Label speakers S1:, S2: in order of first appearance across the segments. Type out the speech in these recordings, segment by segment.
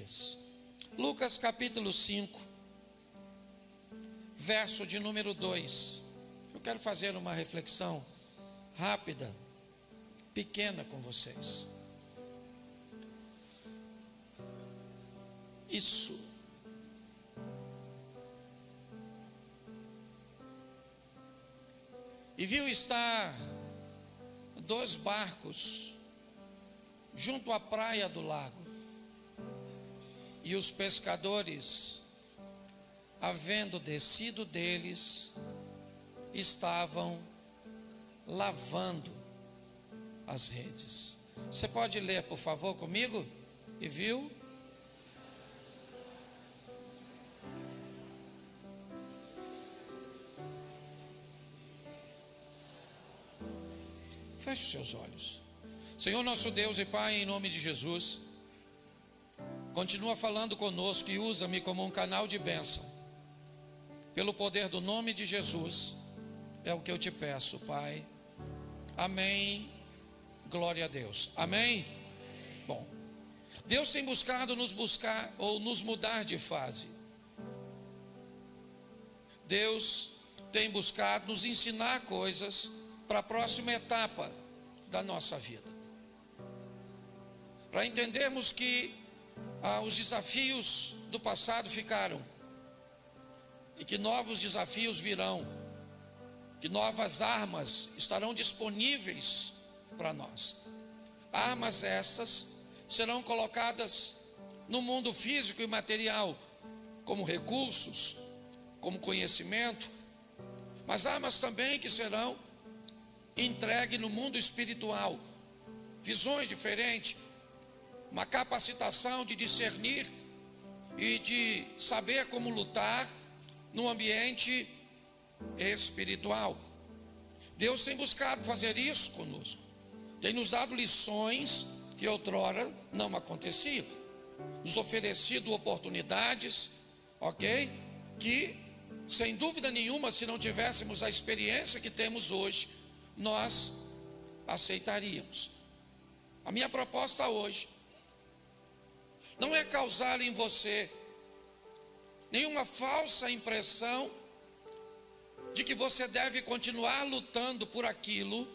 S1: redes. Lucas capítulo 5, verso de número 2. Eu quero fazer uma reflexão rápida, pequena com vocês. Isso. E viu estar 2 barcos junto à praia do lago. E os pescadores, havendo descido deles, estavam lavando as redes. Você pode ler, por favor, comigo? E viu? Feche os seus olhos. Senhor nosso Deus e Pai, em nome de Jesus, continua falando conosco e usa-me como um canal de bênção. Pelo poder do nome de Jesus, é o que eu te peço, Pai. Amém. Glória a Deus. Amém? Bom, Deus tem buscado nos buscar ou nos mudar de fase. Deus tem buscado nos ensinar coisas para a próxima etapa da nossa vida. Para entendermos que os desafios do passado ficaram e que novos desafios virão, que novas armas estarão disponíveis para nós. Armas estas serão colocadas no mundo físico e material, como recursos, como conhecimento, mas armas também que serão entregues no mundo espiritual, visões diferentes, uma capacitação de discernir e de saber como lutar no ambiente espiritual. Deus tem buscado fazer isso conosco, tem nos dado lições que outrora não aconteciam, nos oferecido oportunidades, ok? Que sem dúvida nenhuma, se não tivéssemos a experiência que temos hoje, nós aceitaríamos. A minha proposta hoje não é causar em você nenhuma falsa impressão de que você deve continuar lutando por aquilo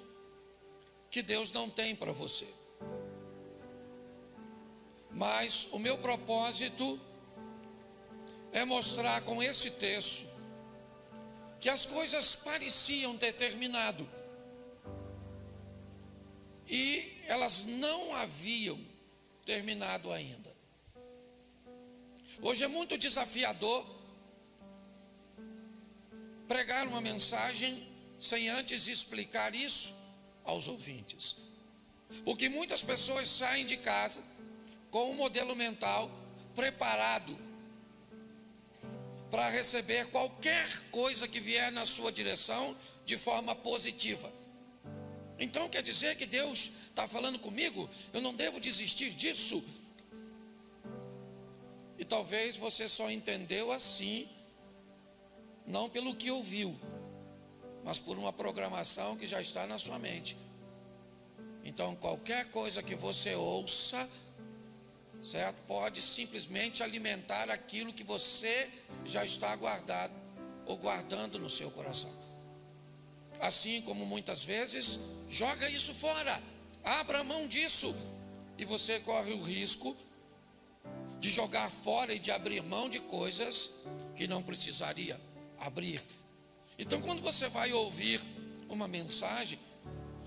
S1: que Deus não tem para você. Mas o meu propósito é mostrar com esse texto que as coisas pareciam ter terminado e elas não haviam terminado ainda. Hoje é muito desafiador pregar uma mensagem sem antes explicar isso aos ouvintes, porque muitas pessoas saem de casa com um modelo mental preparado para receber qualquer coisa que vier na sua direção de forma positiva. Então quer dizer que Deus está falando comigo, eu não devo desistir disso. E talvez você só entendeu assim, não pelo que ouviu, mas por uma programação que já está na sua mente. Então qualquer coisa que você ouça, certo, pode simplesmente alimentar aquilo que você já está guardado ou guardando no seu coração. Assim como muitas vezes, joga isso fora, abra mão disso, e você corre o risco de jogar fora e de abrir mão de coisas que não precisaria abrir. Então, quando você vai ouvir uma mensagem,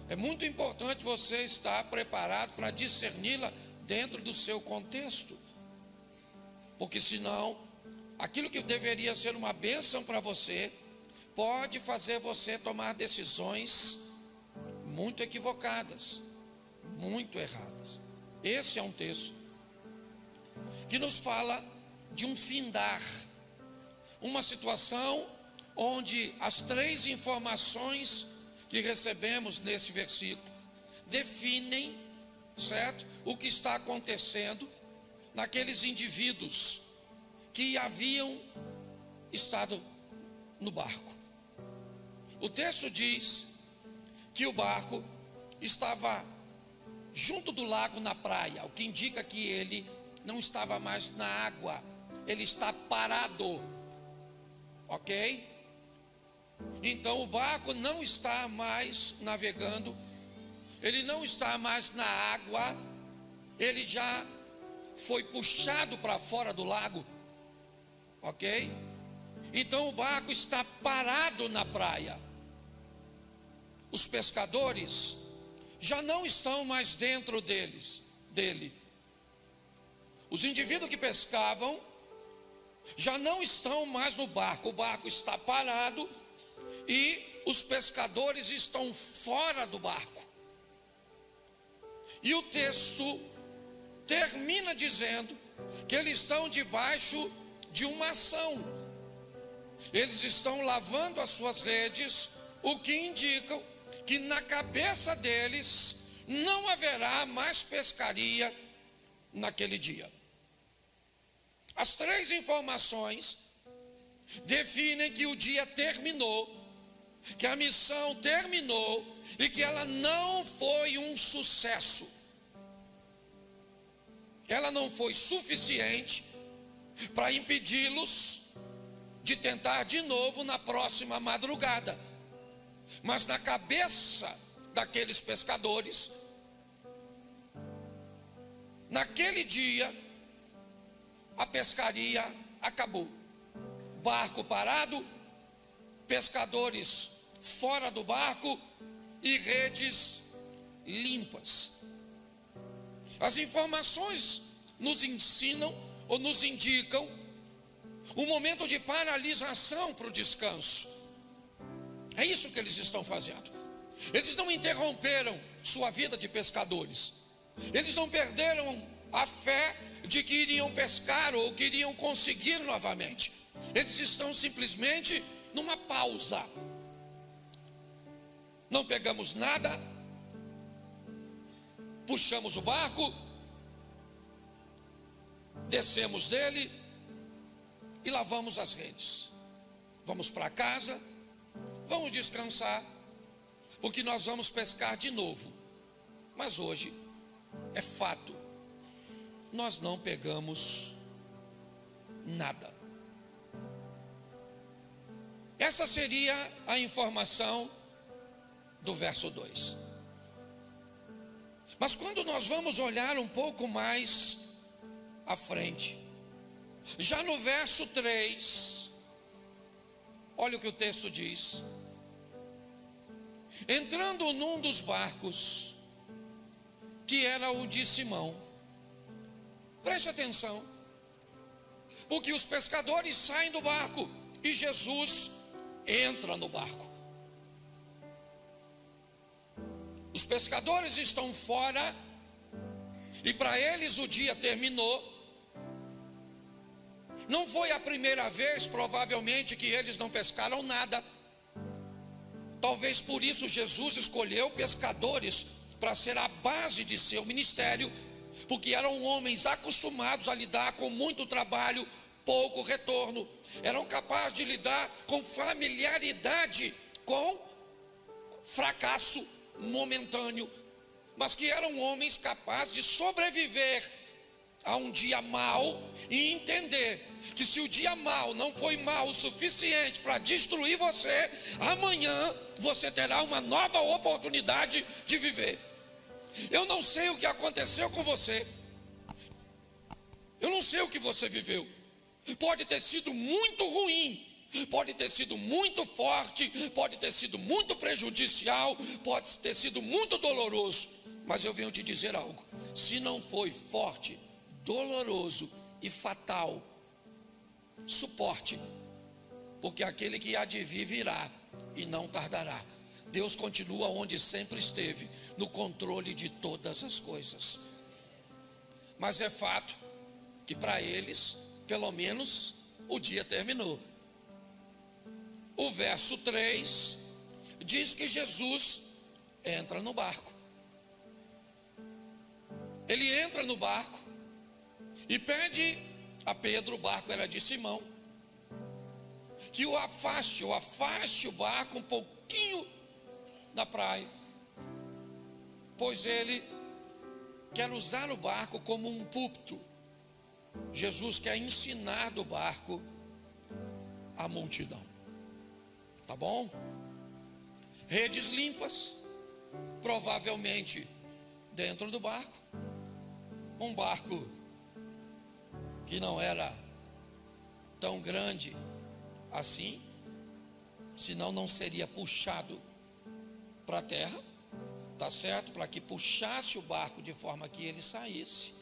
S1: é muito importante você estar preparado para discerni-la dentro do seu contexto, porque senão, aquilo que deveria ser uma bênção para você, pode fazer você tomar decisões muito equivocadas, muito erradas. Esse é um texto que nos fala de um findar, uma situação onde as 3 informações que recebemos nesse versículo definem, certo, o que está acontecendo naqueles indivíduos que haviam estado no barco. O texto diz que o barco estava junto do lago, na praia, o que indica que ele não estava mais na água, ele está parado, ok? Então o barco não está mais navegando, ele não está mais na água, ele já foi puxado para fora do lago, ok? Então o barco está parado na praia. Os pescadores já não estão mais dentro dele. Os indivíduos que pescavam já não estão mais no barco. O barco está parado e os pescadores estão fora do barco. E o texto termina dizendo que eles estão debaixo de uma ação. Eles estão lavando as suas redes, o que indicam que na cabeça deles não haverá mais pescaria naquele dia. As três informações definem que o dia terminou, que a missão terminou e que ela não foi um sucesso. Ela não foi suficiente para impedi-los de tentar de novo na próxima madrugada. Mas na cabeça daqueles pescadores, naquele dia, a pescaria acabou. Barco parado, pescadores fora do barco e redes limpas. As informações nos ensinam ou nos indicam um momento de paralisação para o descanso. É isso que eles estão fazendo. Eles não interromperam sua vida de pescadores. Eles não perderam a fé de que iriam pescar ou que iriam conseguir novamente. Eles estão simplesmente numa pausa. Não pegamos nada, puxamos o barco, descemos dele e lavamos as redes. Vamos para casa, vamos descansar, porque nós vamos pescar de novo. Mas hoje é fato, nós não pegamos nada. Essa seria a informação do verso 2. Mas quando nós vamos olhar um pouco mais à frente, já no verso 3, olha o que o texto diz: entrando num dos barcos, que era o de Simão. Preste atenção, porque os pescadores saem do barco e Jesus entra no barco. Os pescadores estão fora e para eles o dia terminou. Não foi a primeira vez, provavelmente, que eles não pescaram nada. Talvez por isso Jesus escolheu pescadores para ser a base de seu ministério, porque eram homens acostumados a lidar com muito trabalho, pouco retorno. Eram capazes de lidar com familiaridade com fracasso momentâneo, mas que eram homens capazes de sobreviver a um dia mau e entender que se o dia mau não foi mau o suficiente para destruir você, amanhã você terá uma nova oportunidade de viver. Eu não sei o que aconteceu com você, eu não sei o que você viveu. Pode ter sido muito ruim, pode ter sido muito forte, pode ter sido muito prejudicial, pode ter sido muito doloroso, mas eu venho te dizer algo: se não foi forte, doloroso e fatal, suporte, porque aquele que há de vir virá e não tardará. Deus continua onde sempre esteve, no controle de todas as coisas. Mas é fato que para eles, pelo menos, o dia terminou. O verso 3 diz que Jesus entra no barco. Ele entra no barco e pede a Pedro, o barco era de Simão, que o afaste o barco um pouquinho da praia, pois ele quer usar o barco como um púlpito Jesus quer ensinar do barco a multidão. Tá bom? Redes limpas, provavelmente dentro do barco. Um barco que não era tão grande assim, senão não seria puxado para a terra, tá certo? Para que puxasse o barco de forma que ele saísse,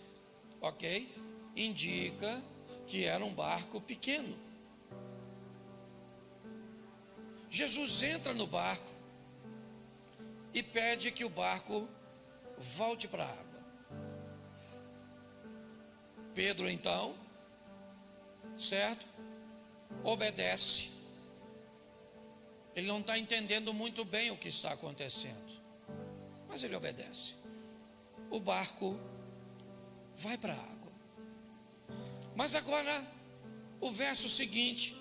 S1: ok? Indica que era um barco pequeno. Jesus entra no barco e pede que o barco volte para a água. Pedro então, certo? Obedece. Ele não está entendendo muito bem o que está acontecendo, mas ele obedece. O barco vai para a água. Mas agora, o verso seguinte,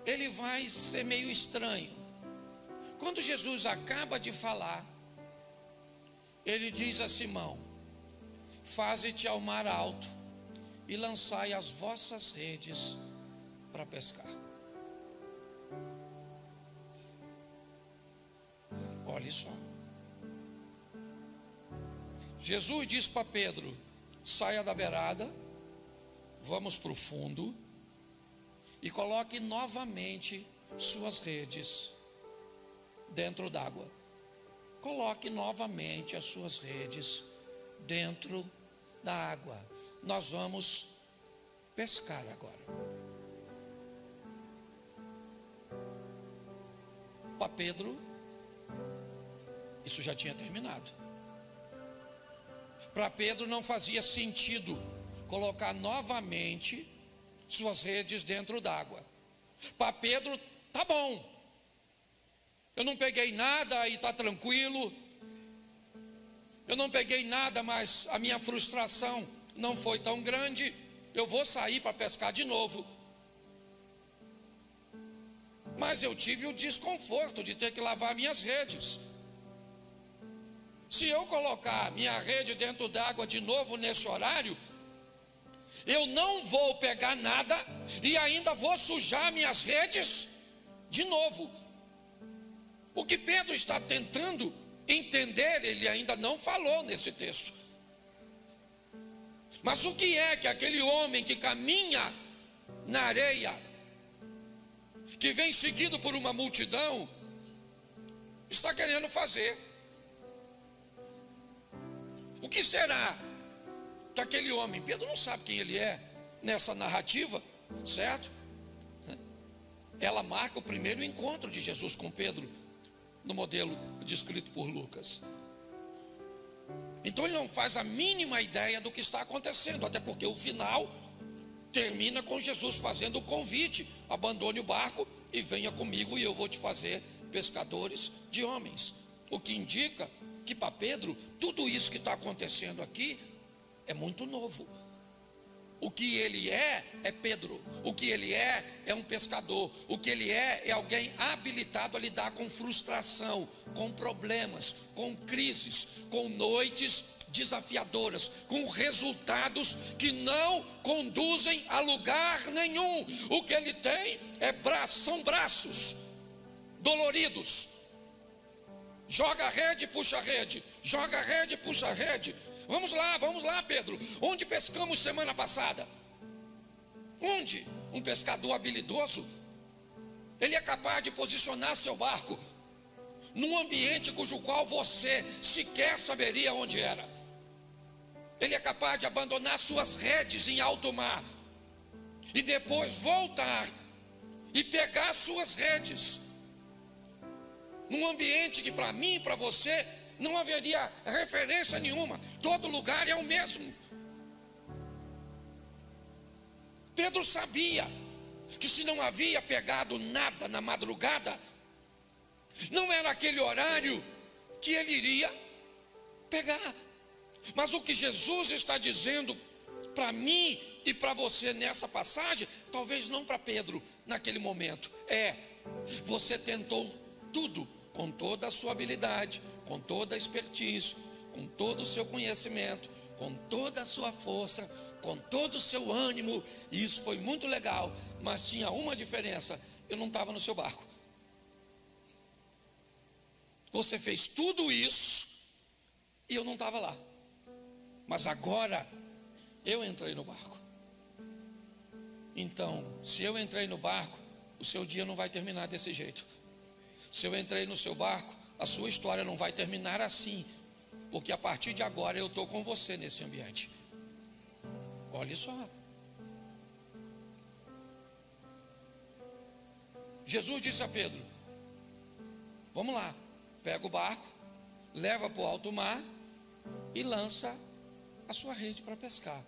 S1: ele vai ser meio estranho. Quando Jesus acaba de falar, ele diz a Simão: faze-te ao mar alto e lançai as vossas redes para pescar. Olha só. Jesus diz para Pedro: saia da beirada, vamos para o fundo e coloque novamente suas redes dentro d'água. Coloque novamente as suas redes dentro da água. Nós vamos pescar agora. Para Pedro, isso já tinha terminado. Para Pedro não fazia sentido colocar novamente suas redes dentro d'água. Para Pedro, tá bom, eu não peguei nada e está tranquilo, eu não peguei nada, mas a minha frustração não foi tão grande, eu vou sair para pescar de novo. Mas eu tive o desconforto de ter que lavar minhas redes. Se eu colocar minha rede dentro d'água de novo nesse horário, eu não vou pegar nada e ainda vou sujar minhas redes de novo. O que Pedro está tentando entender, ele ainda não falou nesse texto. Mas o que é que aquele homem que caminha na areia, que vem seguido por uma multidão, está querendo fazer? O que será que aquele homem, Pedro não sabe quem ele é nessa narrativa, certo? Ela marca o primeiro encontro de Jesus com Pedro no modelo descrito por Lucas. Então ele não faz a mínima ideia do que está acontecendo, até porque o final termina com Jesus fazendo o convite: abandone o barco e venha comigo e eu vou te fazer pescadores de homens. O que indica que para Pedro, tudo isso que está acontecendo aqui é muito novo. O que ele é Pedro. O que ele é um pescador. O que ele é alguém habilitado a lidar com frustração, com problemas, com crises, com noites desafiadoras, com resultados que não conduzem a lugar nenhum. O que ele tem são braços doloridos. Joga a rede, puxa a rede. Joga a rede, puxa a rede. Vamos lá, Pedro. Onde pescamos semana passada? Onde? Um pescador habilidoso, ele é capaz de posicionar seu barco num ambiente cujo qual você sequer saberia onde era. Ele é capaz de abandonar suas redes em alto mar e depois voltar e pegar suas redes num ambiente que para mim e para você não haveria referência nenhuma. Todo lugar é o mesmo. Pedro sabia que se não havia pegado nada na madrugada, não era aquele horário que ele iria pegar. Mas o que Jesus está dizendo para mim e para você nessa passagem, talvez não para Pedro naquele momento, você tentou tudo, com toda a sua habilidade, com toda a expertise, com todo o seu conhecimento, com toda a sua força, com todo o seu ânimo, e isso foi muito legal, mas tinha uma diferença: eu não estava no seu barco. Você fez tudo isso e eu não estava lá, mas agora eu entrei no barco. Então, se eu entrei no barco, o seu dia não vai terminar desse jeito. Se eu entrei no seu barco, a sua história não vai terminar assim, porque a partir de agora eu estou com você nesse ambiente. Olha só. Jesus disse a Pedro: vamos lá, pega o barco, leva para o alto mar e lança a sua rede para pescar.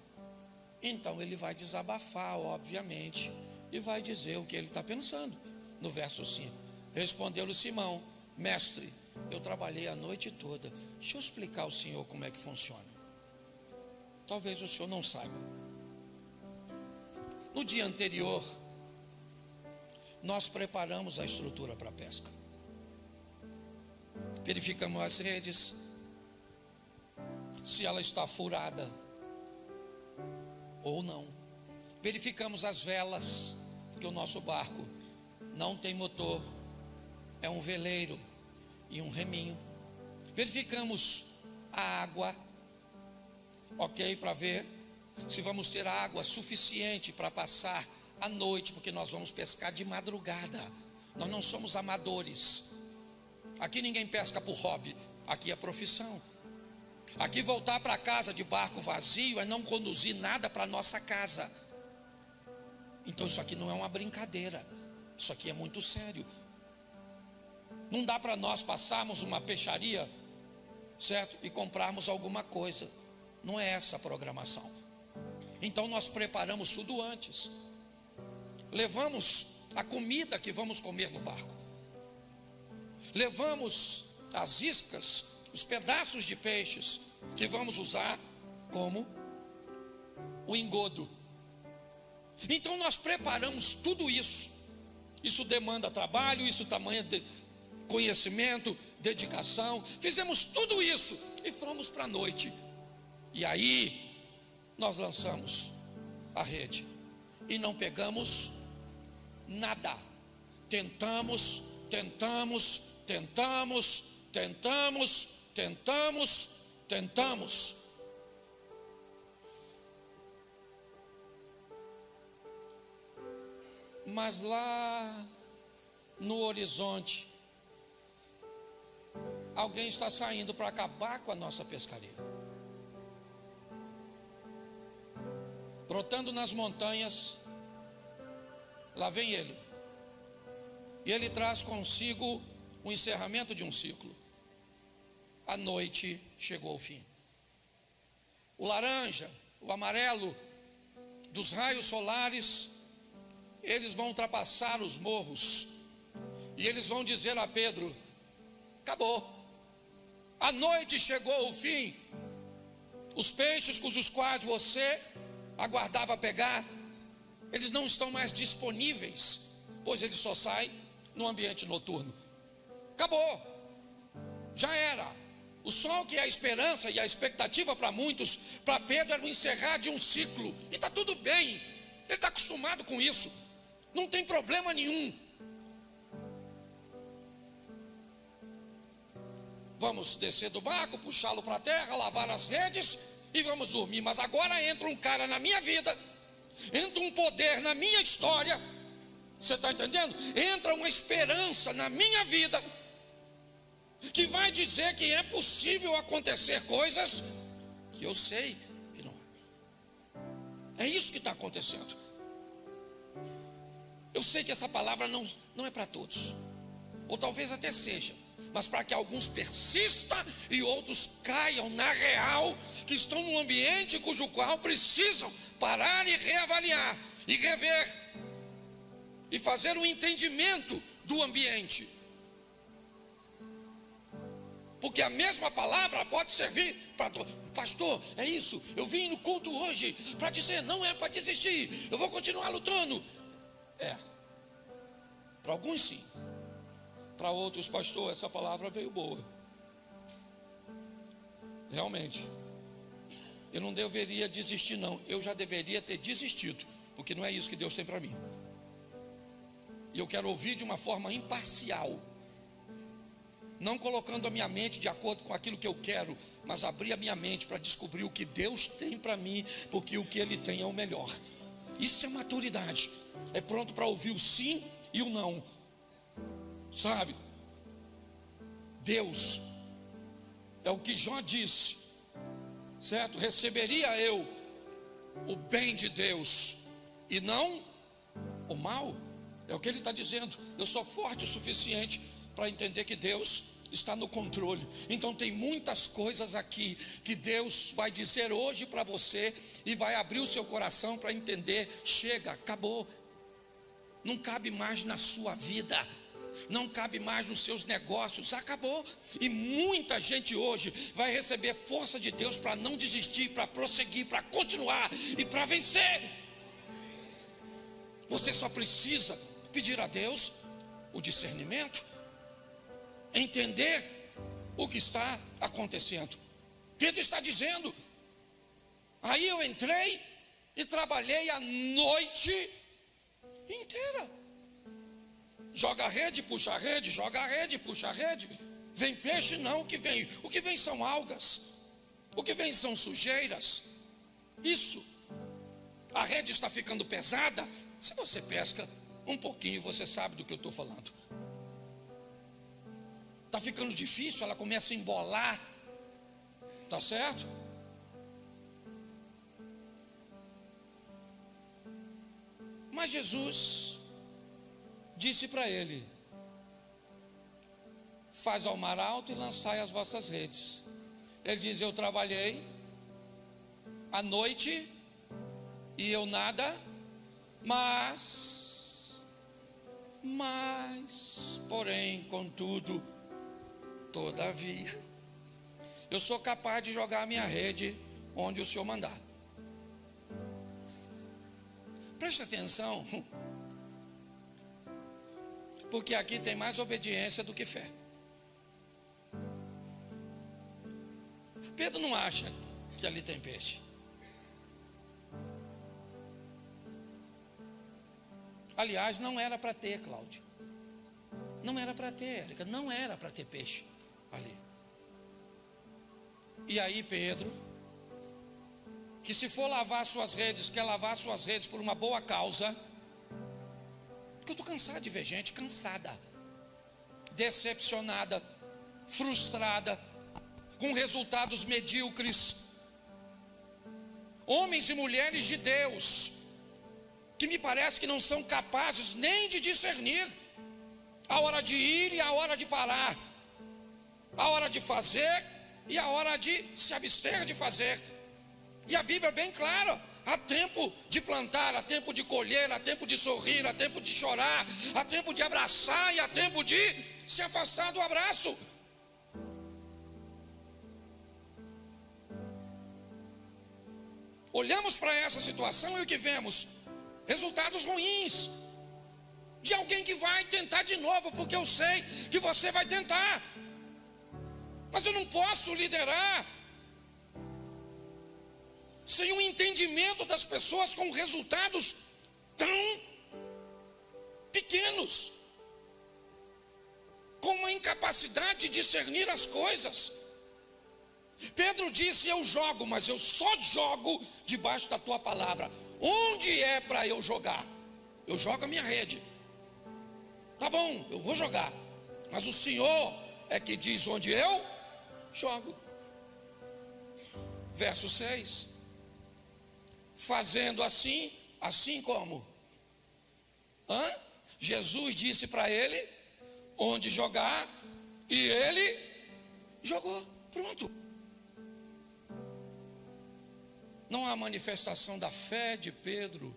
S1: Então ele vai desabafar, obviamente, e vai dizer o que ele está pensando. No verso 5, respondeu-lhe Simão: mestre, eu trabalhei a noite toda, deixa eu explicar ao senhor como é que funciona. Talvez o senhor não saiba. No dia anterior, nós preparamos a estrutura para a pesca. Verificamos as redes, se ela está furada ou não. Verificamos as velas, porque o nosso barco não tem motor, é um veleiro e um reminho. Verificamos a água, ok, para ver se vamos ter água suficiente para passar a noite, porque nós vamos pescar de madrugada. Nós não somos amadores. Aqui ninguém pesca por hobby, aqui é profissão. Aqui voltar para casa de barco vazio é não conduzir nada para nossa casa. Então isso aqui não é uma brincadeira, isso aqui é muito sério. Não dá para nós passarmos uma peixaria, certo, e comprarmos alguma coisa. Não é essa a programação. Então nós preparamos tudo antes. Levamos a comida que vamos comer no barco. Levamos as iscas, os pedaços de peixes que vamos usar como o engodo. Então nós preparamos tudo isso. Isso demanda trabalho, isso tamanho de conhecimento, dedicação. Fizemos tudo isso e fomos para a noite. E aí nós lançamos a rede e não pegamos nada. Tentamos, mas lá no horizonte alguém está saindo para acabar com a nossa pescaria. Brotando nas montanhas, lá vem ele. E ele traz consigo o encerramento de um ciclo. A noite chegou ao fim. O laranja, o amarelo dos raios solares, eles vão ultrapassar os morros. E eles vão dizer a Pedro: acabou. A noite chegou ao fim. Os peixes cujos quais você aguardava pegar, eles não estão mais disponíveis, pois eles só saem no ambiente noturno. Acabou, já era. O sol, que é a esperança e a expectativa para muitos, para Pedro era o encerrar de um ciclo. E está tudo bem, ele está acostumado com isso, não tem problema nenhum. Vamos descer do barco, puxá-lo para a terra, lavar as redes e vamos dormir. Mas agora entra um cara na minha vida, entra um poder na minha história. Você está entendendo? Entra uma esperança na minha vida que vai dizer que é possível acontecer coisas que eu sei que não é. É isso que está acontecendo. Eu sei que essa palavra não é para todos, ou talvez até seja, mas para que alguns persistam e outros caiam na real, que estão num ambiente cujo qual precisam parar e reavaliar e rever e fazer um entendimento do ambiente. Porque a mesma palavra pode servir para todo. Pastor, é isso, eu vim no culto hoje para dizer, não é para desistir, eu vou continuar lutando. É, para alguns sim, para outros, pastor, essa palavra veio boa, realmente. eu não deveria desistir não, eu já deveria ter desistido, porque não é isso que Deus tem para mim. E eu quero ouvir de uma forma imparcial, não colocando a minha mente de acordo com aquilo que eu quero, mas abrir a minha mente para descobrir o que Deus tem para mim, porque o que Ele tem é o melhor. Isso é maturidade, é pronto para ouvir o sim e o não, sabe? Deus, é o que Jó disse, certo? Receberia eu o bem de Deus e não o mal? É o que ele está dizendo. Eu sou forte o suficiente para entender que Deus está no controle. Então tem muitas coisas aqui que Deus vai dizer hoje para você e vai abrir o seu coração para entender. Chega, acabou. Não cabe mais na sua vida, não cabe mais nos seus negócios, acabou. E muita gente hoje vai receber força de Deus para não desistir, para prosseguir, para continuar e para vencer. Você só precisa pedir a Deus o discernimento, entender o que está acontecendo. Pedro está dizendo: aí eu entrei e trabalhei a noite inteira. Joga a rede, puxa a rede, joga a rede, puxa a rede. Vem peixe? Não, o que vem são algas, o que vem são sujeiras. Isso, a rede está ficando pesada. Se você pesca um pouquinho, você sabe do que eu estou falando. Está ficando difícil, ela começa a embolar, tá certo? Mas Jesus disse para ele: faz ao mar alto e lançai as vossas redes. Ele diz: eu trabalhei à noite e eu nada, porém, contudo, todavia, eu sou capaz de jogar a minha rede onde o Senhor mandar. Preste atenção, porque aqui tem mais obediência do que fé. Pedro não acha que ali tem peixe. Aliás, não era para ter, Cláudio. Não era para ter, Érica. Não era para ter peixe ali. E aí Pedro, que se for lavar suas redes, quer lavar suas redes por uma boa causa. Porque eu estou cansado de ver gente cansada, decepcionada, frustrada, com resultados medíocres. Homens e mulheres de Deus, que me parece que não são capazes nem de discernir a hora de ir e a hora de parar, a hora de fazer e a hora de se abster de fazer. E a Bíblia é bem clara: há tempo de plantar, há tempo de colher, há tempo de sorrir, há tempo de chorar, há tempo de abraçar e há tempo de se afastar do abraço. Olhamos para essa situação e o que vemos? Resultados ruins de alguém que vai tentar de novo, porque eu sei que você vai tentar, mas eu não posso liderar sem um entendimento das pessoas com resultados tão pequenos, com uma incapacidade de discernir as coisas. Pedro disse: eu jogo, mas eu só jogo debaixo da tua palavra. Onde é para eu jogar? Eu jogo a minha rede. Tá bom, eu vou jogar, mas o Senhor é que diz onde eu jogo. Verso 6: fazendo assim, assim como? Jesus disse para ele onde jogar, e ele jogou. Pronto. Não há manifestação da fé de Pedro,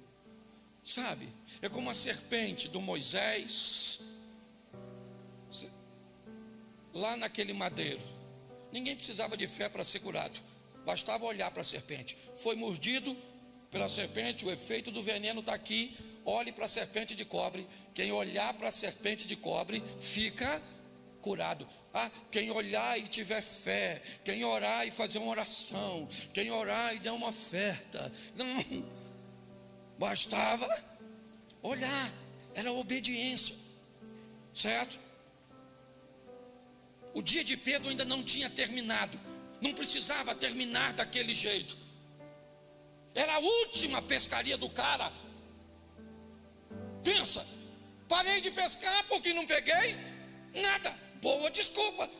S1: sabe? É como a serpente do Moisés, lá naquele madeiro. Ninguém precisava de fé para ser curado, bastava olhar para a serpente. Foi mordido pela serpente, o efeito do veneno está aqui. Olhe para a serpente de cobre. Quem olhar para a serpente de cobre fica curado. Quem olhar e tiver fé, quem orar e fazer uma oração, quem orar e dar uma oferta. Não, bastava olhar, era obediência, certo? O dia de Pedro ainda não tinha terminado, não precisava terminar daquele jeito, era a última pescaria do cara. Pensa, parei de pescar porque não peguei nada, boa desculpa.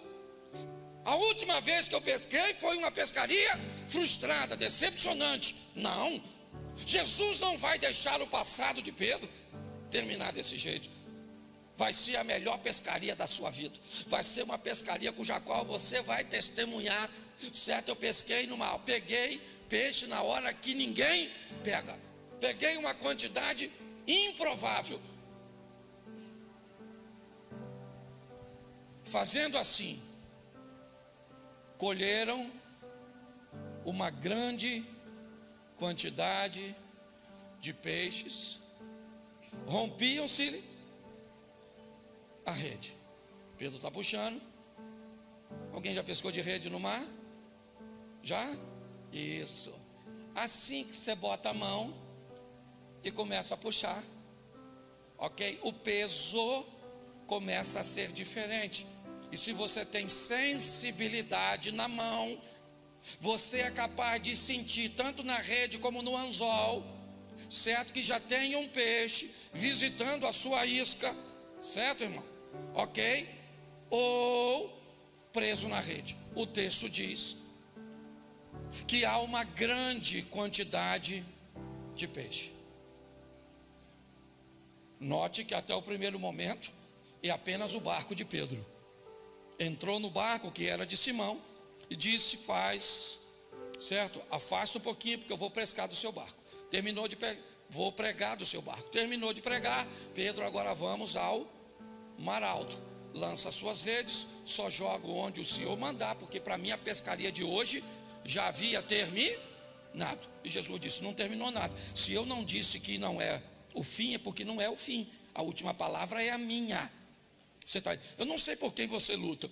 S1: A última vez que eu pesquei foi uma pescaria frustrada, decepcionante. Não, Jesus não vai deixar o passado de Pedro terminar desse jeito. Vai ser a melhor pescaria da sua vida. Vai ser uma pescaria cuja qual você vai testemunhar. Certo, eu pesquei no mar, peguei peixe na hora que ninguém pega. Peguei uma quantidade improvável. Fazendo assim, colheram uma grande quantidade de peixes, rompiam-se a rede. Pedro está puxando. Alguém já pescou de rede no mar? Já? Isso. Assim que você bota a mão e começa a puxar, ok? O peso começa a ser diferente. E se você tem sensibilidade na mão, você é capaz de sentir tanto na rede como no anzol, certo? Que já tem um peixe visitando a sua isca, certo, irmão? Ok? Ou preso na rede. O texto diz que há uma grande quantidade de peixe. Note que até o primeiro momento é apenas o barco de Pedro. Entrou no barco que era de Simão e disse: certo, afasta um pouquinho porque eu vou pescar do seu barco. Vou pregar do seu barco. Terminou de pregar, Pedro, agora vamos ao mar alto. Lança suas redes, só jogo onde o Senhor mandar, porque para mim a pescaria de hoje já havia terminado. E Jesus disse: não terminou nada. Se eu não disse que não é o fim, é porque não é o fim. A última palavra é a minha. Eu não sei por quem você luta.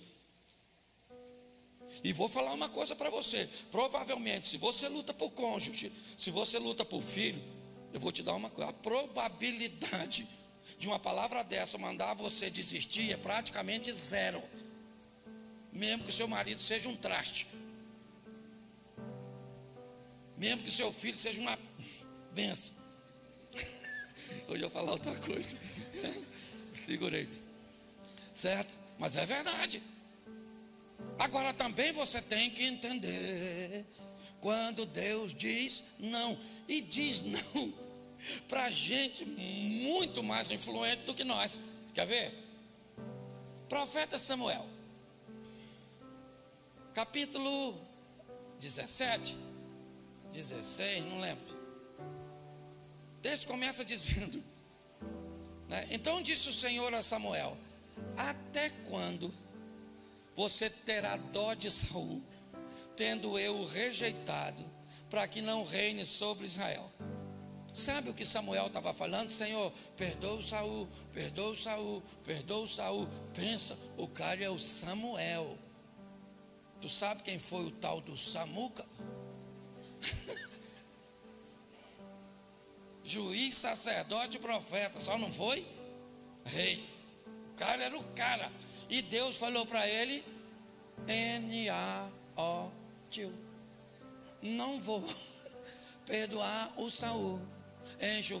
S1: E vou falar uma coisa para você. Provavelmente, se você luta por cônjuge, se você luta por filho, eu vou te dar uma coisa: a probabilidade de uma palavra dessa mandar você desistir é praticamente zero. Mesmo que seu marido seja um traste, mesmo que seu filho seja uma benção. Hoje eu ia falar outra coisa. Segurei. Certo? Mas é verdade. Agora também você tem que entender, quando Deus diz não, e diz não para gente muito mais influente do que nós. Quer ver? Profeta Samuel, capítulo 17, 16, não lembro. O texto começa dizendo, né? Então disse o Senhor a Samuel: até quando você terá dó de Saul, tendo eu o rejeitado, para que não reine sobre Israel? Sabe o que Samuel estava falando? Senhor, perdoa o Saul, perdoa o Saul, perdoa o Saul. Pensa, o cara é o Samuel. Tu sabe quem foi o tal do Samuca? Juiz, sacerdote e profeta, só não foi rei. O cara era o cara. E Deus falou para ele: N-A-O-T-U, não vou perdoar o Saul. Enche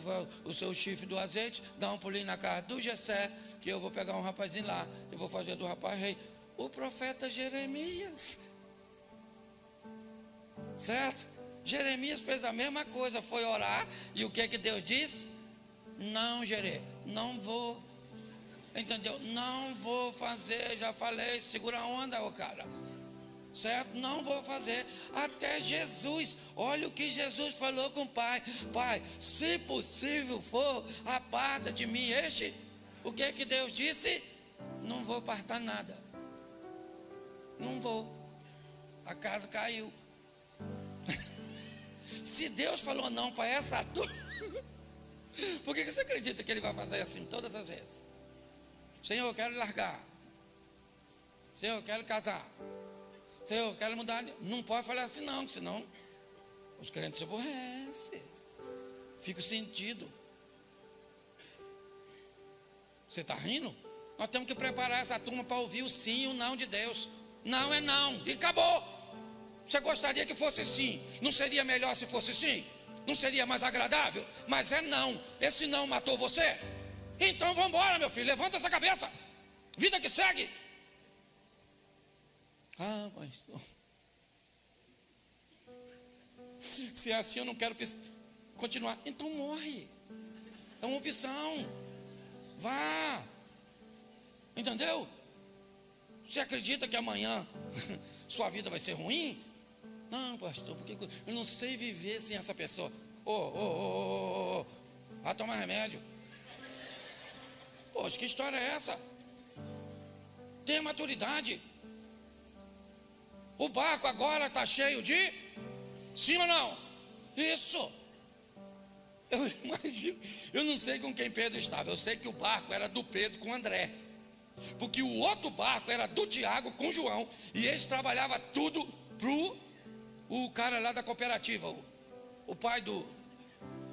S1: o seu chifre do azeite, dá um pulinho na casa do Jessé, que eu vou pegar um rapazinho lá, eu vou fazer do rapaz rei. O profeta Jeremias, certo? Jeremias fez a mesma coisa, foi orar, e o que Deus disse? Não, Jeremias, não vou. Entendeu? Não vou fazer, já falei, segura a onda, ô cara. Certo? Não vou fazer. Até Jesus, olha o que Jesus falou com o Pai: Pai, se possível for, aparta de mim este. O que Deus disse? Não vou apartar nada. Não vou. A casa caiu. Se Deus falou não para essa turma, por que você acredita que Ele vai fazer assim todas as vezes? Senhor, eu quero largar. Senhor, eu quero casar. Senhor, eu quero mudar. Não pode falar assim não, que senão os crentes se aborrecem. Fica o sentido. Você está rindo? Nós temos que preparar essa turma para ouvir o sim e o não de Deus. Não é não, e acabou. Você gostaria que fosse sim? Não seria melhor se fosse sim? Não seria mais agradável? Mas é não. Esse não matou você? Então vamos embora, meu filho, levanta essa cabeça. Vida que segue. Ah, mas se é assim eu não quero continuar. Então morre. É uma opção. Vá. Entendeu? Você acredita que amanhã sua vida vai ser ruim? Não, pastor, porque eu não sei viver sem essa pessoa. Vai tomar remédio. Poxa, que história é essa? Tenha maturidade. O barco agora está cheio de... Sim ou não? Isso. Eu imagino. Eu não sei com quem Pedro estava. Eu sei que o barco era do Pedro com André. Porque o outro barco era do Tiago com João. E eles trabalhavam tudo o cara lá da cooperativa. O pai do...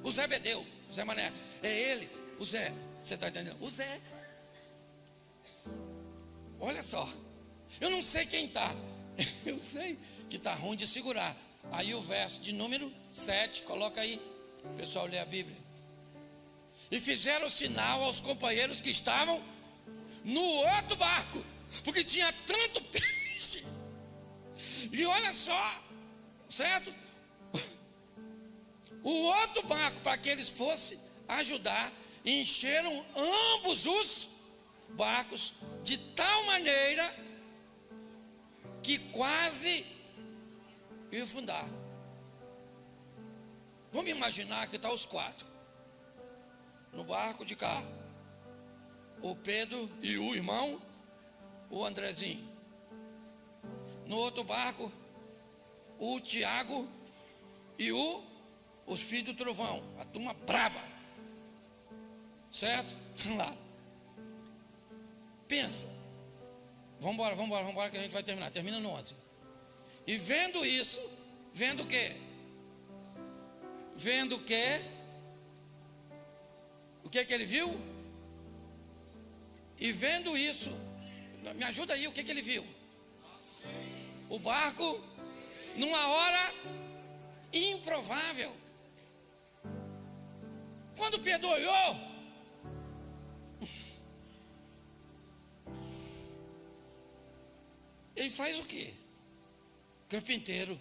S1: O Zé Bedeu. O Zé Mané. É ele. O Zé. Você está entendendo? O Zé. Olha só. Eu não sei quem está. Eu sei que está ruim de segurar. Aí o verso de número 7. Coloca aí. O pessoal lê a Bíblia. E fizeram sinal aos companheiros que estavam no outro barco, porque tinha tanto peixe. E olha só, certo? O outro barco, para que eles fossem ajudar, encheram ambos os barcos de tal maneira que quase ia afundar. Vamos imaginar que está os 4 no barco de cá. O Pedro e o irmão, o Andrezinho. No outro barco, o Tiago e os filhos do trovão. A turma brava. Certo? Vamos lá. Pensa. Vamos embora que a gente vai terminar. Termina no 11. E vendo isso, vendo o quê? Vendo o quê? O que ele viu? E vendo isso, me ajuda aí, o que ele viu? O barco, numa hora improvável. Quando Pedro olhou, ele faz o quê? Carpinteiro.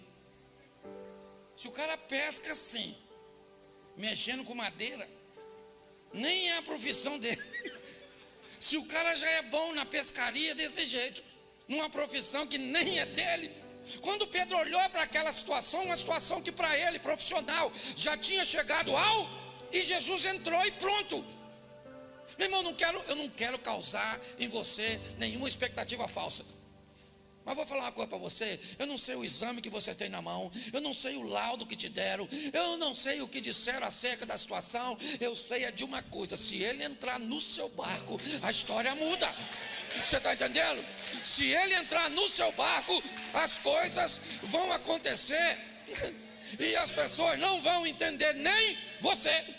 S1: Se o cara pesca assim, mexendo com madeira, nem é a profissão dele. Se o cara já é bom na pescaria desse jeito, numa profissão que nem é dele. Quando Pedro olhou para aquela situação, uma situação que para ele, profissional, já tinha chegado ao, e Jesus entrou e pronto. Meu irmão, eu não quero causar em você nenhuma expectativa falsa. Mas vou falar uma coisa para você. Eu não sei o exame que você tem na mão. Eu não sei o laudo que te deram. Eu não sei o que disseram acerca da situação. Eu sei é de uma coisa: se ele entrar no seu barco, a história muda. Você está entendendo? Se ele entrar no seu barco, as coisas vão acontecer. E as pessoas não vão entender, nem você.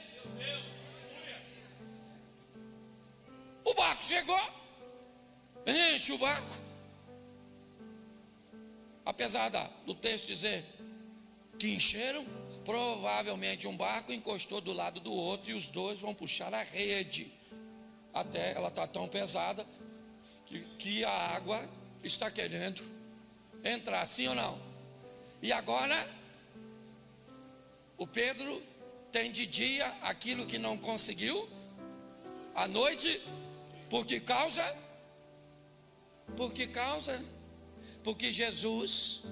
S1: O barco chegou. Enche o barco. Apesar do texto dizer que encheram, provavelmente um barco encostou do lado do outro e os dois vão puxar a rede. Até ela está tão pesada que a água está querendo entrar, sim ou não? E agora, o Pedro tem de dia aquilo que não conseguiu, à noite, porque Jesus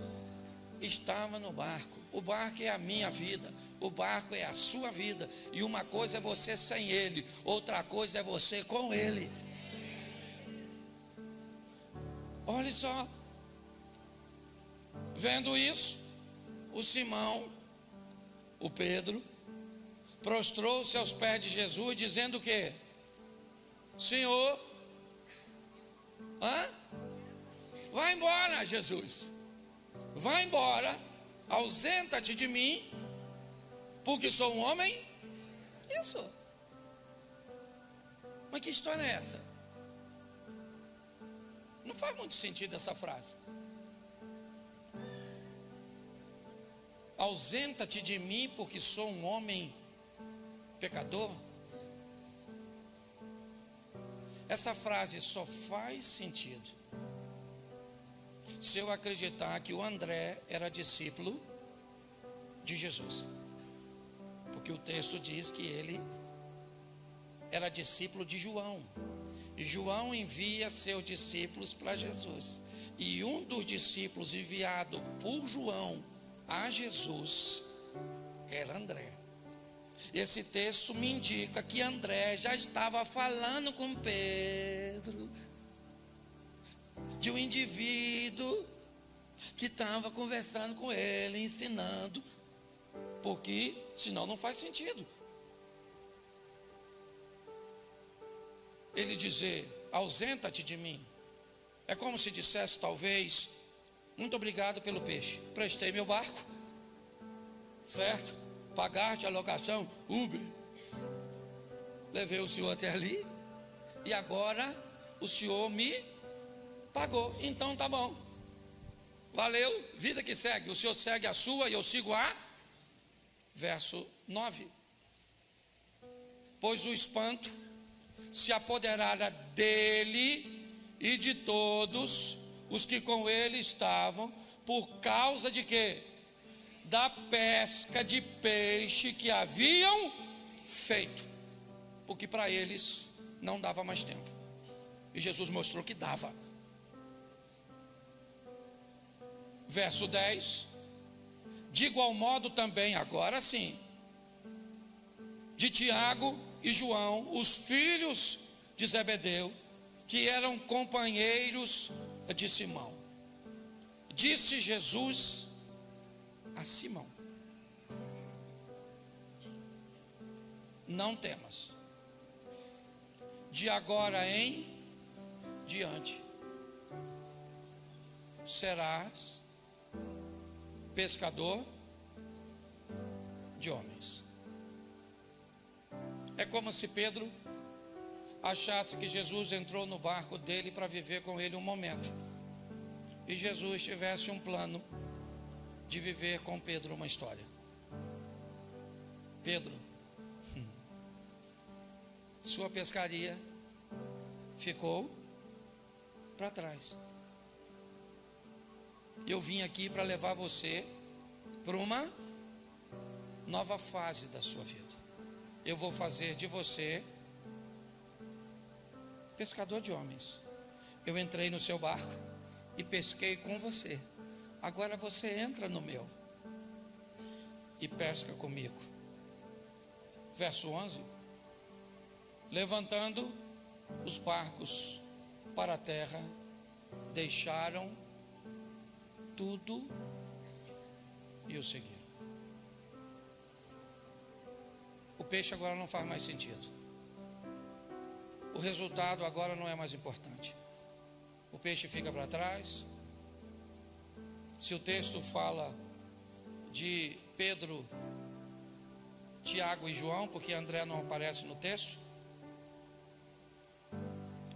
S1: estava no barco. O barco é a minha vida, o barco é a sua vida. E uma coisa é você sem ele, outra coisa é você com ele. Olha só. Vendo isso, o Simão, o Pedro, prostrou-se aos pés de Jesus, dizendo o quê? Senhor, Vai embora, Jesus. Vai embora, ausenta-te de mim, porque sou um homem. Isso. Mas que história é essa? Não faz muito sentido essa frase. Ausenta-te de mim, porque sou um homem pecador. Essa frase só faz sentido se eu acreditar que o André era discípulo de Jesus, porque o texto diz que ele era discípulo de João, e João envia seus discípulos para Jesus, e um dos discípulos enviado por João a Jesus era André. Esse texto me indica que André já estava falando com Pedro de um indivíduo que estava conversando com ele, ensinando, porque senão não faz sentido ele dizer: ausenta-te de mim. É como se dissesse talvez: muito obrigado pelo peixe, prestei meu barco, certo? Pagaste a locação, Uber, levei o senhor até ali, e agora o senhor me pagou, então tá bom, valeu, vida que segue, o senhor segue a sua e eu sigo a. Verso 9: pois o espanto se apoderara dele e de todos os que com ele estavam, por causa de quê? Da pesca de peixe que haviam feito, porque para eles não dava mais tempo, e Jesus mostrou que dava. Verso 10: de igual modo também, agora sim, de Tiago e João, os filhos de Zebedeu, que eram companheiros de Simão, disse Jesus a Simão: não temas, de agora em diante serás pescador de homens. É como se Pedro achasse que Jesus entrou no barco dele para viver com ele um momento, e Jesus tivesse um plano de viver com Pedro uma história. Pedro, sua pescaria ficou para trás. Eu vim aqui para levar você para uma nova fase da sua vida. Eu vou fazer de você pescador de homens. Eu entrei no seu barco e pesquei com você. Agora você entra no meu e pesca comigo. Verso 11: levantando os barcos para a terra, deixaram tudo e o seguiram. O peixe agora não faz mais sentido. O resultado agora não é mais importante. O peixe fica para trás. Se o texto fala de Pedro, Tiago e João, porque André não aparece no texto,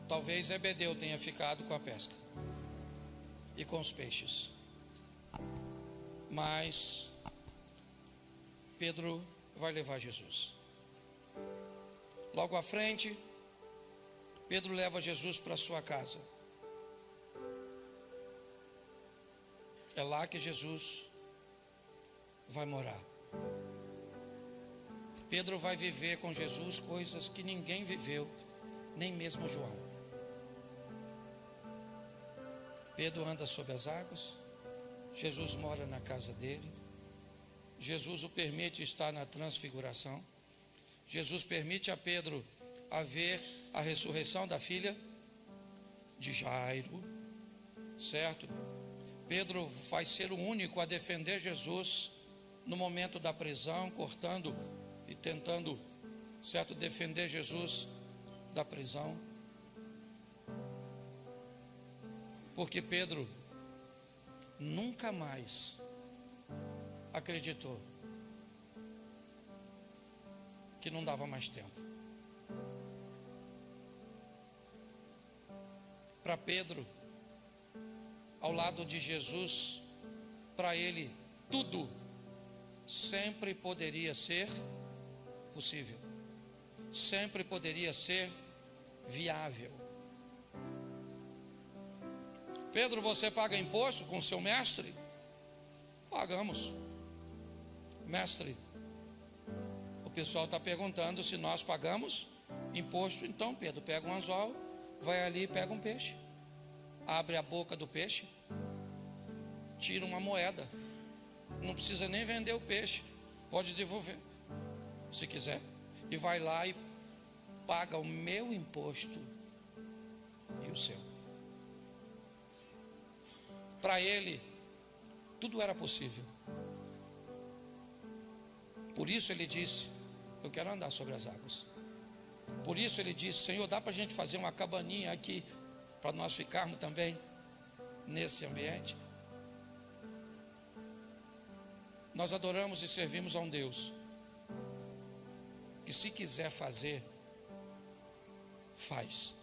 S1: talvez Zebedeu tenha ficado com a pesca e com os peixes, mas Pedro vai levar Jesus. Logo à frente, Pedro leva Jesus para sua casa. É lá que Jesus vai morar. Pedro vai viver com Jesus coisas que ninguém viveu, nem mesmo João. Pedro anda sobre as águas, Jesus mora na casa dele, Jesus o permite estar na transfiguração, Jesus permite a Pedro a ver a ressurreição da filha de Jairo, certo? Pedro vai ser o único a defender Jesus no momento da prisão, cortando e tentando, certo, defender Jesus da prisão. Porque Pedro nunca mais acreditou que não dava mais tempo. Para Pedro, ao lado de Jesus, para ele tudo sempre poderia ser possível, sempre poderia ser viável. Pedro, você paga imposto com seu mestre? Pagamos. Mestre, o pessoal está perguntando se nós pagamos imposto. Então Pedro pega um anzol, vai ali e pega um peixe, abre a boca do peixe, tira uma moeda, não precisa nem vender o peixe, pode devolver se quiser, e vai lá e paga o meu imposto e o seu. Para ele tudo era possível. Por isso ele disse: eu quero andar sobre as águas. Por isso ele disse: Senhor, dá para a gente fazer uma cabaninha aqui, para nós ficarmos também nesse ambiente? Nós adoramos e servimos a um Deus que, se quiser fazer, faz.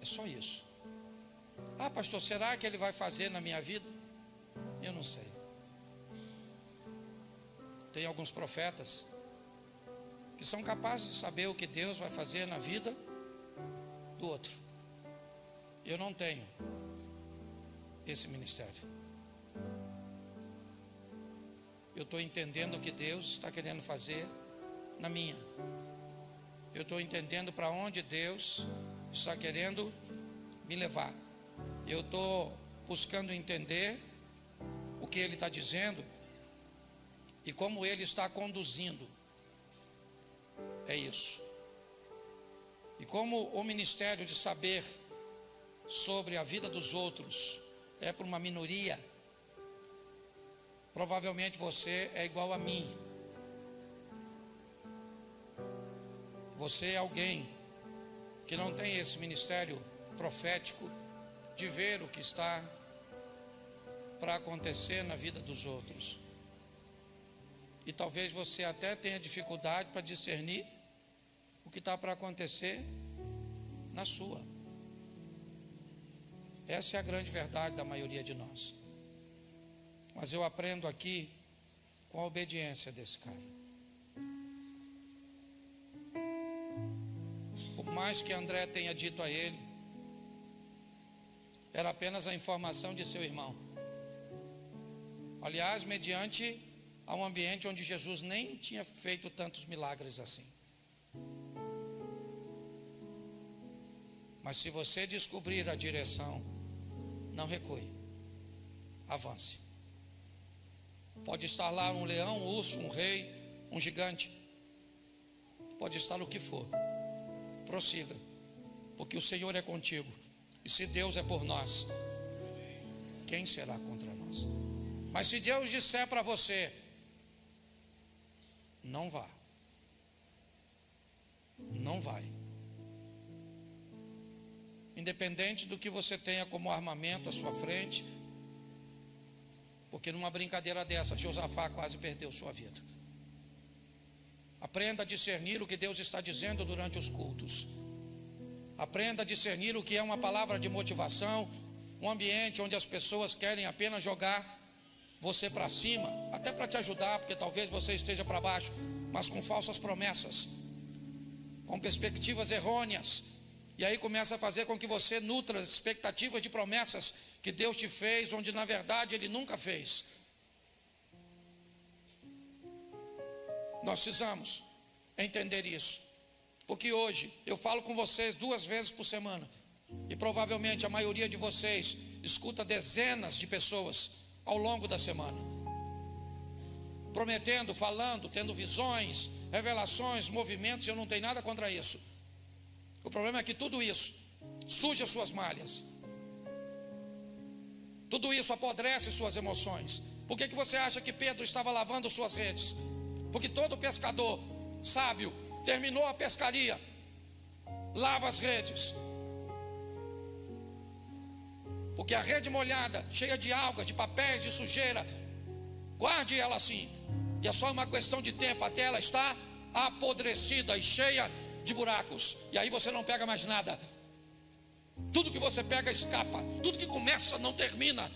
S1: É só isso. Ah, pastor, será que ele vai fazer na minha vida? Eu não sei. Tem alguns profetas que são capazes de saber o que Deus vai fazer na vida do outro. Eu não tenho esse ministério. Eu estou entendendo o que Deus está querendo fazer na minha. Eu estou entendendo para onde Deus está querendo me levar. Eu estou buscando entender o que Ele está dizendo e como Ele está conduzindo. É isso. E como o ministério de saber sobre a vida dos outros é para uma minoria, provavelmente você é igual a mim. Você é alguém que não tem esse ministério profético de ver o que está para acontecer na vida dos outros. E talvez você até tenha dificuldade para discernir o que está para acontecer na sua. Essa é a grande verdade da maioria de nós. Mas eu aprendo aqui com a obediência desse cara. Por mais que André tenha dito a ele, era apenas a informação de seu irmão. Aliás, mediante a um ambiente onde Jesus nem tinha feito tantos milagres assim. Mas se você descobrir a direção, não recue, avance. Pode estar lá um leão, um urso, um rei, um gigante, pode estar o que for, prossiga, porque o Senhor é contigo. E se Deus é por nós, quem será contra nós? Mas se Deus disser para você, não vá, não vai. Independente do que você tenha como armamento à sua frente, porque numa brincadeira dessa, Josafá quase perdeu sua vida. Aprenda a discernir o que Deus está dizendo durante os cultos. Aprenda a discernir o que é uma palavra de motivação, um ambiente onde as pessoas querem apenas jogar você para cima, até para te ajudar, porque talvez você esteja para baixo, mas com falsas promessas, com perspectivas errôneas, e aí começa a fazer com que você nutra expectativas de promessas que Deus te fez, onde na verdade Ele nunca fez. Nós precisamos entender isso, porque hoje eu falo com vocês 2 vezes por semana, e provavelmente a maioria de vocês escuta dezenas de pessoas ao longo da semana, prometendo, falando, tendo visões, revelações, movimentos. Eu não tenho nada contra isso. O problema é que tudo isso suja suas malhas, tudo isso apodrece suas emoções. Por que você acha que Pedro estava lavando suas redes? Porque todo pescador sábio terminou a pescaria, lava as redes. Porque a rede molhada, cheia de algas, de papéis, de sujeira, guarde ela assim, e é só uma questão de tempo até ela estar apodrecida e cheia de buracos, e aí você não pega mais nada. Tudo que você pega escapa, tudo que começa não termina.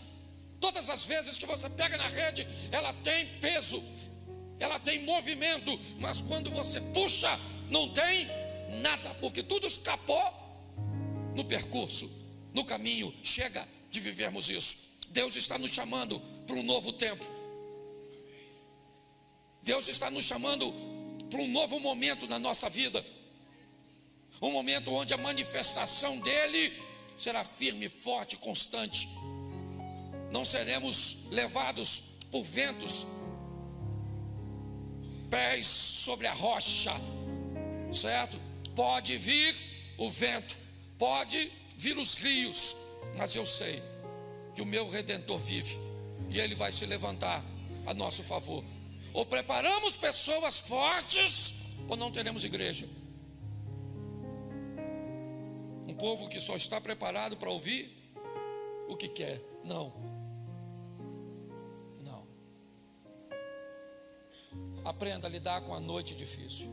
S1: Todas as vezes que você pega na rede, ela tem peso, ela tem movimento, mas quando você puxa, não tem nada, porque tudo escapou no percurso, no caminho. Chega de vivermos isso. Deus está nos chamando para um novo tempo. Deus está nos chamando para um novo momento na nossa vida. Um momento onde a manifestação dele será firme, forte, constante. Não seremos levados por ventos, pés sobre a rocha, certo? Pode vir o vento, pode vir os rios, mas eu sei que o meu Redentor vive e ele vai se levantar a nosso favor. Ou preparamos pessoas fortes, ou não teremos igreja. Um povo que só está preparado para ouvir o que quer. Não. Aprenda a lidar com a noite difícil.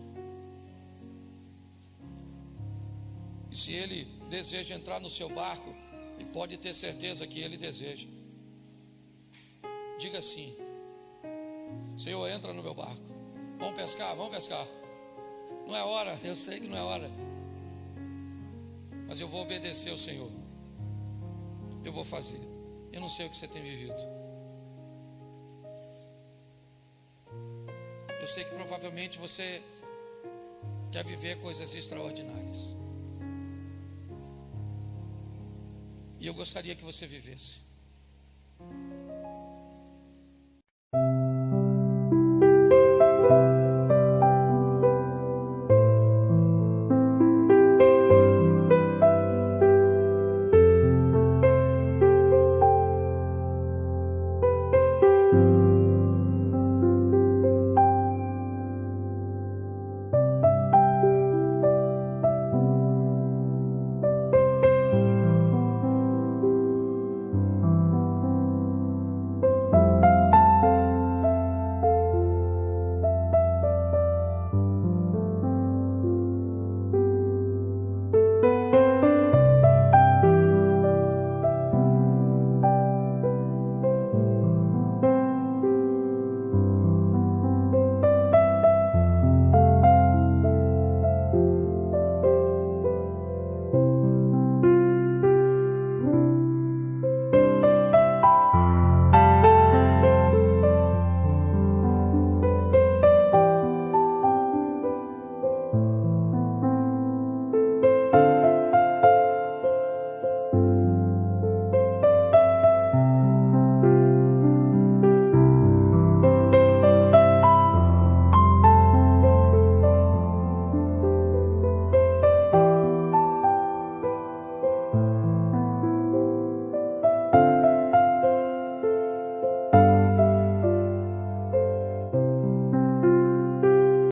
S1: E se ele deseja entrar no seu barco, e pode ter certeza que ele deseja, diga assim: Senhor, entra no meu barco. Vamos pescar, vamos pescar. Não é hora, eu sei que não é hora, mas eu vou obedecer ao Senhor. Eu vou fazer. Eu não sei o que você tem vivido. Eu sei que provavelmente você quer viver coisas extraordinárias. E eu gostaria que você vivesse.